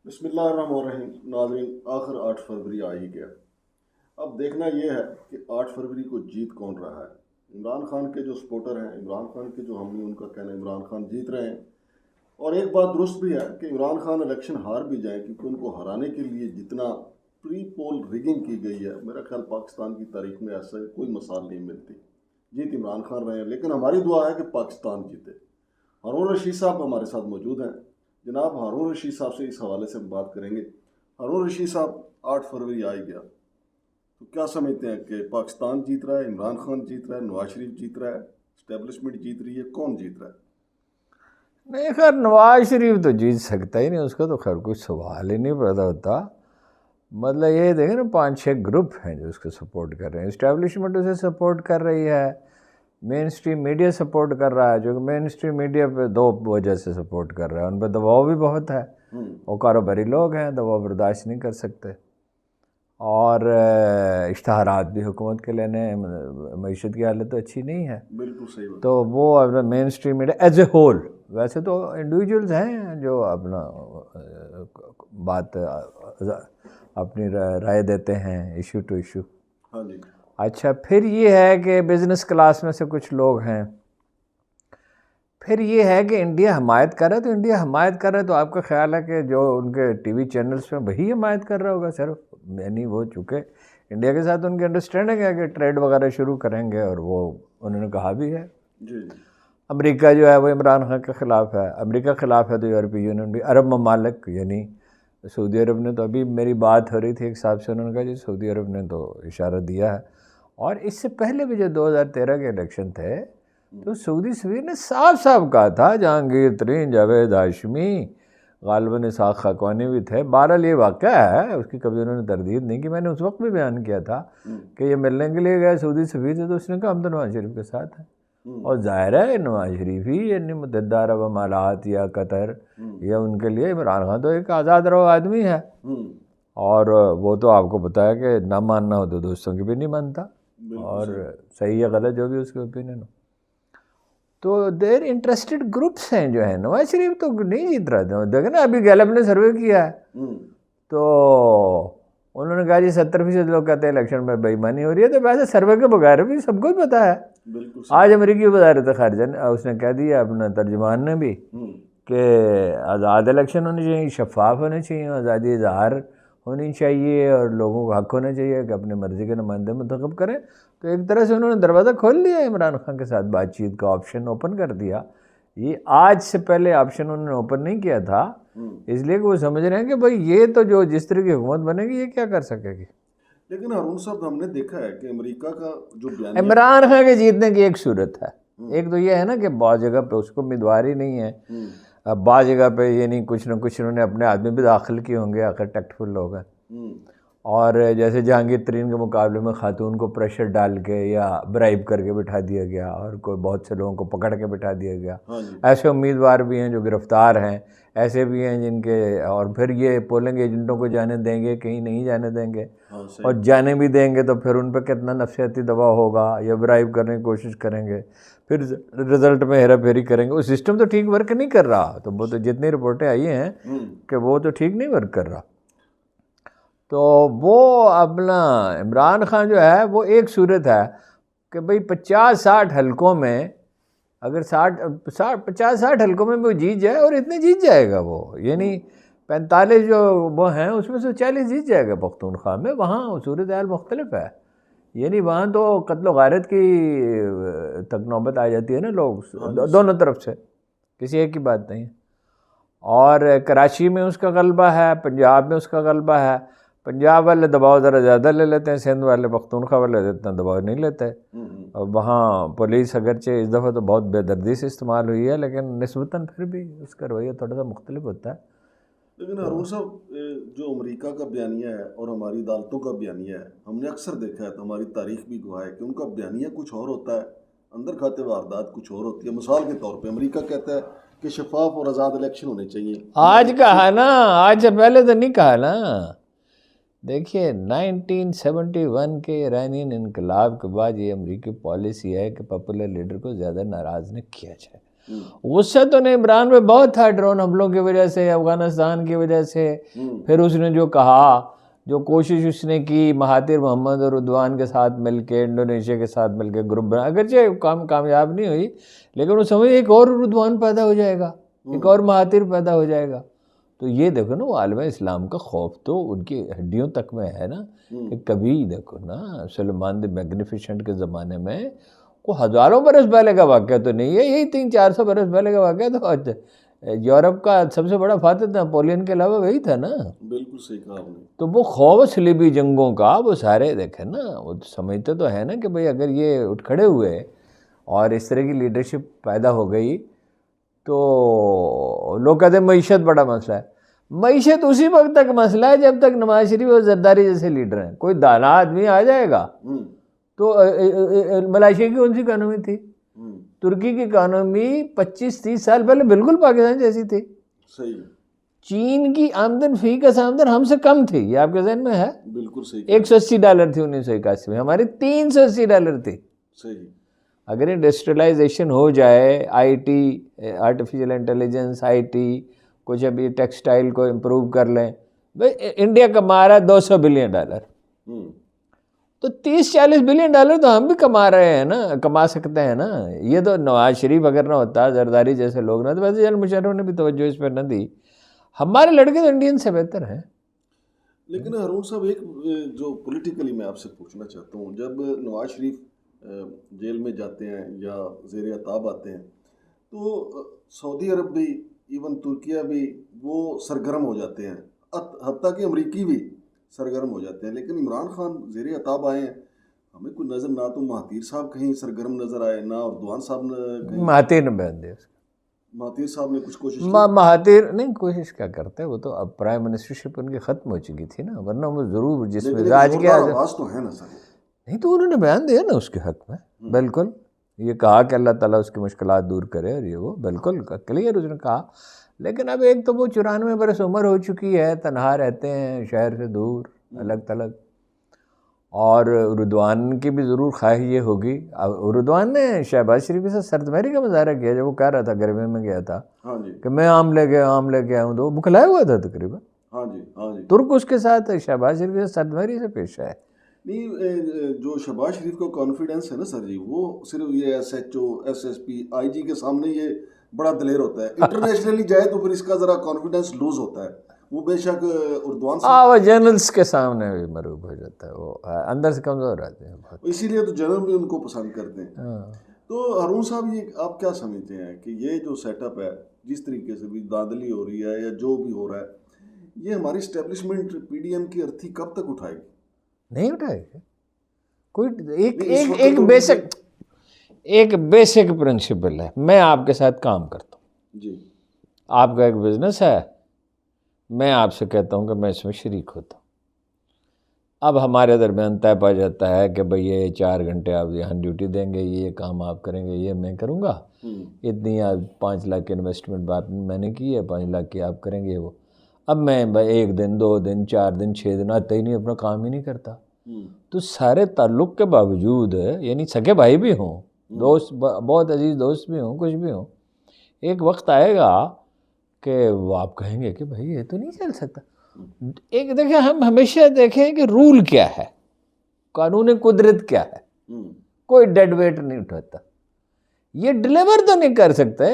بسم اللہ الرحمن الرحیم ناظرین، آخر 8 فروری آ ہی گیا۔ اب دیکھنا یہ ہے کہ 8 فروری کو جیت کون رہا ہے۔ عمران خان کے جو سپورٹر ہیں، عمران خان کے جو حامی، ان کا کہنا ہے عمران خان جیت رہے ہیں۔ اور ایک بات درست بھی ہے کہ عمران خان الیکشن ہار بھی جائیں، کیونکہ ان کو ہرانے کے لیے جتنا پری پول ریگنگ کی گئی ہے، میرا خیال پاکستان کی تاریخ میں ایسا کوئی مثال نہیں ملتی۔ جیت عمران خان رہے ہیں، لیکن ہماری دعا ہے کہ پاکستان جیتے۔ ہارون رشید صاحب ہمارے ساتھ موجود ہیں۔ جناب ہارون رشید صاحب سے اس حوالے سے ہم بات کریں گے۔ ہارون رشید صاحب، 8 فروری آ ہی گیا، تو کیا سمجھتے ہیں کہ پاکستان جیت رہا ہے، عمران خان جیت رہا ہے، نواز شریف جیت رہا ہے، اسٹیبلشمنٹ جیت رہی ہے، کون جیت رہا ہے؟ نہیں، خیر نواز شریف تو جیت سکتا ہی نہیں، اس کا تو خیر کوئی سوال ہی نہیں پیدا ہوتا۔ مطلب یہ دیکھیں نا، 5-6 گروپ ہیں جو اس کو سپورٹ کر رہے ہیں۔ اسٹیبلشمنٹ اسے سپورٹ کر رہی ہے، مین اسٹریم میڈیا سپورٹ کر رہا ہے، جو کہ مین اسٹریم میڈیا پہ 2 وجہ سے سپورٹ کر رہا ہے، ان پہ دباؤ بھی بہت ہے، وہ کاروباری لوگ ہیں، دباؤ برداشت نہیں کر سکتے، اور اشتہارات بھی حکومت کے لینے، معیشت کی حالت تو اچھی نہیں ہے، بالکل صحیح بات۔ تو وہ اپنا mainstream media as a whole, ویسے تو انڈیویجولز ہیں جو اپنا بات اپنی رائے دیتے ہیں ایشو ٹو ایشو۔ ہاں جی۔ اچھا، پھر یہ ہے کہ بزنس کلاس میں سے کچھ لوگ ہیں، پھر یہ ہے کہ انڈیا حمایت کر رہا ہے، تو انڈیا حمایت کر رہا ہے تو آپ کا خیال ہے کہ جو ان کے ٹی وی چینلز میں وہی حمایت کر رہا ہوگا صرف، یعنی وہ چونکہ انڈیا کے ساتھ ان کی انڈرسٹینڈنگ ہے کہ ٹریڈ وغیرہ شروع کریں گے، اور وہ انہوں نے کہا بھی ہے۔ جی جی۔ امریکہ جو ہے وہ عمران خان کے خلاف ہے، امریکہ خلاف ہے تو یورپی یونین بھی، عرب ممالک یعنی سعودی عرب نے تو، ابھی میری بات ہو رہی تھی ایک صاحب سے، انہوں نے کہا جی سعودی عرب نے تو اشارہ دیا ہے، اور اس سے پہلے بھی جو 2013 کے الیکشن تھے تو سعودی سفیر نے صاف صاف کہا تھا، جہانگیر ترین، جاوید ہاشمی، غالباً اسحاق خاقانی بھی تھے، بہرحال یہ واقعہ ہے، اس کی کبھی انہوں نے تردید نہیں کی۔ میں نے اس وقت بھی بیان کیا تھا کہ یہ ملنے کے لیے گئے سعودی سفیر سے، تو اس نے کہا ہم تو نواز شریف کے ساتھ ہیں، اور ظاہر ہے نواز شریف ہی یعنی متحدہ عرب امارات یا قطر یا ان کے لیے عمران خان تو ایک آزاد رو آدمی ہے، اور وہ تو آپ کو پتا ہے کہ نہ ماننا ہو تو دوستوں کی بھی نہیں مانتا، اور صحیح یا غلط جو بھی اس کے اوپینین ہو۔ تو دیر انٹرسٹڈ گروپس ہیں جو ہیں، نواز شریف تو نہیں جیت رہا تھا۔ دیکھیں نا، ابھی گیلپ نے سروے کیا ہے تو انہوں نے کہا جی 70% لوگ کہتے ہیں الیکشن میں بے ایمانی ہو رہی ہے، تو ویسے سروے کے بغیر بھی سب کو ہی پتہ ہے۔ آج امریکی وزارت خارجہ نے اس نے کہہ دیا، اپنا ترجمان نے بھی، کہ آزاد الیکشن ہونے چاہیے، شفاف ہونے چاہیے، آزادی اظہار ہونی چاہیے، اور لوگوں کو حق ہونا چاہیے کہ اپنے مرضی کے نمائندے منتخب کریں۔ تو ایک طرح سے انہوں نے دروازہ کھول دیا عمران خان کے ساتھ بات چیت کا، آپشن اوپن کر دیا۔ یہ آج سے پہلے آپشن انہوں نے اوپن نہیں کیا تھا، اس لیے کہ وہ سمجھ رہے ہیں کہ بھائی یہ تو جو جس طرح کی حکومت بنے گی یہ کیا کر سکے گی۔ لیکن ہارون صاحب، ہم نے دیکھا ہے کہ امریکہ کا جو بیانیہ، عمران خان کے جیتنے کی ایک صورت ہے، ایک تو یہ ہے نا کہ بعض جگہ پہ اس کو امیدوار ہی نہیں ہے، بعض جگہ پہ یعنی کچھ نہ کچھ انہوں نے اپنے آدمی بھی داخل کیے ہوں گے، آخر ٹیکٹفل لوگ ہیں، اور جیسے جہانگیر ترین کے مقابلے میں خاتون کو پریشر ڈال کے یا برائب کر کے بٹھا دیا گیا، اور کوئی بہت سے لوگوں کو پکڑ کے بٹھا دیا گیا۔ ایسے امیدوار بھی ہیں جو گرفتار ہیں، ایسے بھی ہیں جن کے، اور پھر یہ پولنگ ایجنٹوں کو جانے دیں گے، کہیں نہیں جانے دیں گے، اور جانے بھی دیں گے تو پھر ان پہ کتنا نفسیاتی دباؤ ہوگا، یا برائب کرنے کی کوشش کریں گے، پھر رزلٹ میں ہیرا پھیری کریں گے۔ وہ سسٹم تو ٹھیک ورک نہیں کر رہا، تو وہ تو جتنی رپورٹیں آئی ہیں کہ وہ تو ٹھیک نہیں ورک کر رہا۔ تو وہ اپنا عمران خان جو ہے وہ ایک صورت ہے کہ بھئی 50-60 حلقوں میں، اگر 50-60 حلقوں میں وہ جیت جائے، اور اتنے جیت جائے گا وہ، یعنی 45 جو وہ ہیں اس میں سے 40 جیت جائے گا پختونخوا میں، وہاں صورتحال مختلف ہے، یعنی وہاں تو قتل و غارت کی تک نوبت آ جاتی ہے نا، لوگ دونوں طرف سے، کسی ایک کی بات نہیں ہے۔ اور کراچی میں اس کا غلبہ ہے، پنجاب میں اس کا غلبہ ہے، پنجاب والے دباؤ ذرا زیادہ لے لیتے ہیں، سندھ والے پختونخوا والے اتنا دباؤ نہیں لیتے، اور وہاں پولیس اگرچہ اس دفعہ تو بہت بے دردی سے استعمال ہوئی ہے، لیکن نسبتاً پھر بھی اس کا رویہ تھوڑا سا مختلف ہوتا ہے۔ لیکن ہارون صاحب، جو امریکہ کا بیانیہ ہے اور ہماری عدالتوں کا بیانیہ ہے، ہم نے اکثر دیکھا ہے، تو ہماری تاریخ بھی گواہ ہے کہ ان کا بیانیہ کچھ اور ہوتا ہے، اندر کھاتے واردات کچھ اور ہوتی ہے۔ مثال کے طور پہ امریکہ کہتا ہے کہ شفاف اور آزاد الیکشن ہونے چاہیے۔ آج کہا نا، آج سے پہلے تو نہیں کہا نا۔ دیکھیے 1971 کے ایرانین انقلاب کے بعد یہ امریکی پالیسی ہے کہ پاپولر لیڈر کو زیادہ ناراض نہ کیا جائے، اس سے تو نہیں، عمران پہ بہت تھا ڈرون حملوں کی وجہ سے، افغانستان کی وجہ سے. پھر اس نے جو کہا، جو کوشش اس نے کی مہاتیر محمد اور رضوان کے ساتھ مل کے، انڈونیشیا کے ساتھ مل کے گروپ بنا، اگرچہ کامیاب نہیں ہوئی، لیکن وہ سمجھ ایک اور رضوان پیدا ہو جائے گا، ایک اور مہاتیر پیدا ہو جائے گا. تو یہ دیکھو نا، وہ عالم اسلام کا خوف تو ان کی ہڈیوں تک میں ہے نا. کہ کبھی دیکھو نا، سلیمان دی میگنیفیشنٹ کے زمانے میں وہ ہزاروں برس پہلے کا واقعہ تو نہیں ہے، یہی 300-400 برس پہلے کا واقعہ. تو یورپ کا سب سے بڑا فاتح ناپولین کے علاوہ وہی تھا نا. بالکل صحیح کہا آپ نے. تو وہ خوف صلیبی جنگوں کا وہ سارے دیکھیں نا، وہ سمجھتے تو ہے نا کہ بھئی اگر یہ اٹھ کھڑے ہوئے اور اس طرح کی لیڈرشپ پیدا ہو گئی تو لوگ کہتے ہیں معیشت بڑا مسئلہ ہے. معیشت اسی وقت تک مسئلہ ہے جب تک نواز شریف اور زرداری جیسے لیڈر ہیں. کوئی دانا آدمی آ جائے گا تو ملائیشیا کی کون سی اکانومی تھی؟ ترکی کی اکانومی 25-30 سال پہلے بالکل پاکستان جیسی تھی. صحیح. چین کی آمدن فی کس آمدن ہم سے کم تھی، یہ آپ کے ذہن میں ہے؟ بالکل صحیح. $180 تھی 1981 میں، ہماری $380 تھی. صحیح. اگر انڈسٹریلائزیشن ہو جائے، I T, artificial intelligence, I T, کچھ ابھی ٹیکسٹائل کو امپروو کر لیں، بھئی انڈیا کما رہا ہے $200 بلین. تو $30-40 بلین تو ہم بھی کما رہے ہیں نا، کما سکتے ہیں نا. یہ تو نواز شریف اگر نہ ہوتا، زرداری جیسے لوگ نہ، تو ویسے جنرل مشرف نے بھی توجہ اس پہ نہ دی. ہمارے لڑکے تو انڈین سے بہتر ہیں. لیکن ہارون صاحب، ایک جو پولیٹیکلی میں آپ سے پوچھنا چاہتا ہوں، جب نواز شریف جیل میں جاتے ہیں یا زیر عتاب آتے ہیں تو سعودی عرب بھی، ایون ترکیہ بھی، وہ سرگرم ہو جاتے ہیں، حتیٰ کہ امریکی بھی سرگرم ہو جاتے ہیں. لیکن عمران خان زیر عتاب آئے ہیں، ہمیں کوئی نظر، نہ تو مہاتیر صاحب کہیں سرگرم نظر آئے، نہ اردوان صاحب نے. مہاتیر نے بیان دیا، مہاتیر صاحب نے کچھ کوشش کی. مہاتیر نہیں کوشش کیا کرتے، وہ تو اب پرائم منسٹرشپ ان کی ختم ہو چکی تھی نا، ورنہ وہ ضرور جس میں آج کے آواز تو ہے نا سر. نہیں تو انہوں نے بیان دیا نا اس کے حق میں. بالکل یہ کہا کہ اللہ تعالیٰ اس کی مشکلات دور کرے، اور یہ وہ بالکل کلیئر اس نے کہا. لیکن اب ایک تو وہ 94 برس عمر ہو چکی ہے، تنہا رہتے ہیں شہر سے دور، الگ تلگ. اور رضوان کی بھی ضرور خواہش یہ ہوگی. رضوان نے شہباز شریف کے ساتھ سرد مہری کا مظاہرہ کیا جب وہ کہہ رہا تھا، گرمی میں گیا تھا کہ میں آم لے کے آیا ہوں، تو وہ بکھلایا ہوا تھا تقریباً. ترک اس کے ساتھ شہباز شریف کے ساتھ سرد مہری سے پیش آئے. نہیں، جو شہباز شریف کا کانفیڈنس ہے نا سر جی، وہ صرف یہ S H O, S S P, I G کے سامنے یہ بڑا دلیر ہوتا ہے. انٹرنیشنلی جائے تو پھر اس کا ذرا کانفیڈنس لوز ہوتا ہے. وہ بے شک اردوان سے وہ جنرلز کے سامنے بھی مروب ہو جاتا ہے، وہ اندر سے کمزور رہتے ہیں بہت. اسی لیے تو جنرل بھی ان کو پسند کرتے ہیں. تو ہارون صاحب، یہ آپ کیا سمجھتے ہیں کہ یہ جو سیٹ اپ ہے، جس طریقے سے بھی داندلی ہو رہی ہے یا جو بھی ہو رہا ہے، یہ ہماری اسٹیبلشمنٹ پی ڈی ایم کی ارتھی کب تک اٹھائے گی؟ نہیں اٹھائے گی. کوئی ایک بیسک پرنسپل ہے. میں آپ کے ساتھ کام کرتا ہوں جی، آپ کا ایک بزنس ہے، میں آپ سے کہتا ہوں کہ میں اس میں شریک ہوتا ہوں. اب ہمارے درمیان طے پا جاتا ہے کہ بھئی یہ 4 گھنٹے آپ یہاں ڈیوٹی دیں گے، یہ کام آپ کریں گے، یہ میں کروں گا، اتنی 5 لاکھ انویسٹمنٹ بات میں نے کی ہے، 5 لاکھ کی آپ کریں گے. وہ اب میں 1 دن 2 دن 4 دن 6 دن آتا ہی نہیں، اپنا کام ہی نہیں کرتا. تو سارے تعلق کے باوجود، یعنی سگے بھائی بھی ہوں، دوست، بہت عزیز دوست بھی ہوں، کچھ بھی ہوں، ایک وقت آئے گا کہ وہ آپ کہیں گے کہ بھائی یہ تو نہیں چل سکتا. ایک دیکھیں، ہم ہمیشہ دیکھیں کہ رول کیا ہے، قانون قدرت کیا ہے. کوئی ڈیڈ ویٹ نہیں اٹھاتا. یہ ڈیلیور تو نہیں کر سکتے.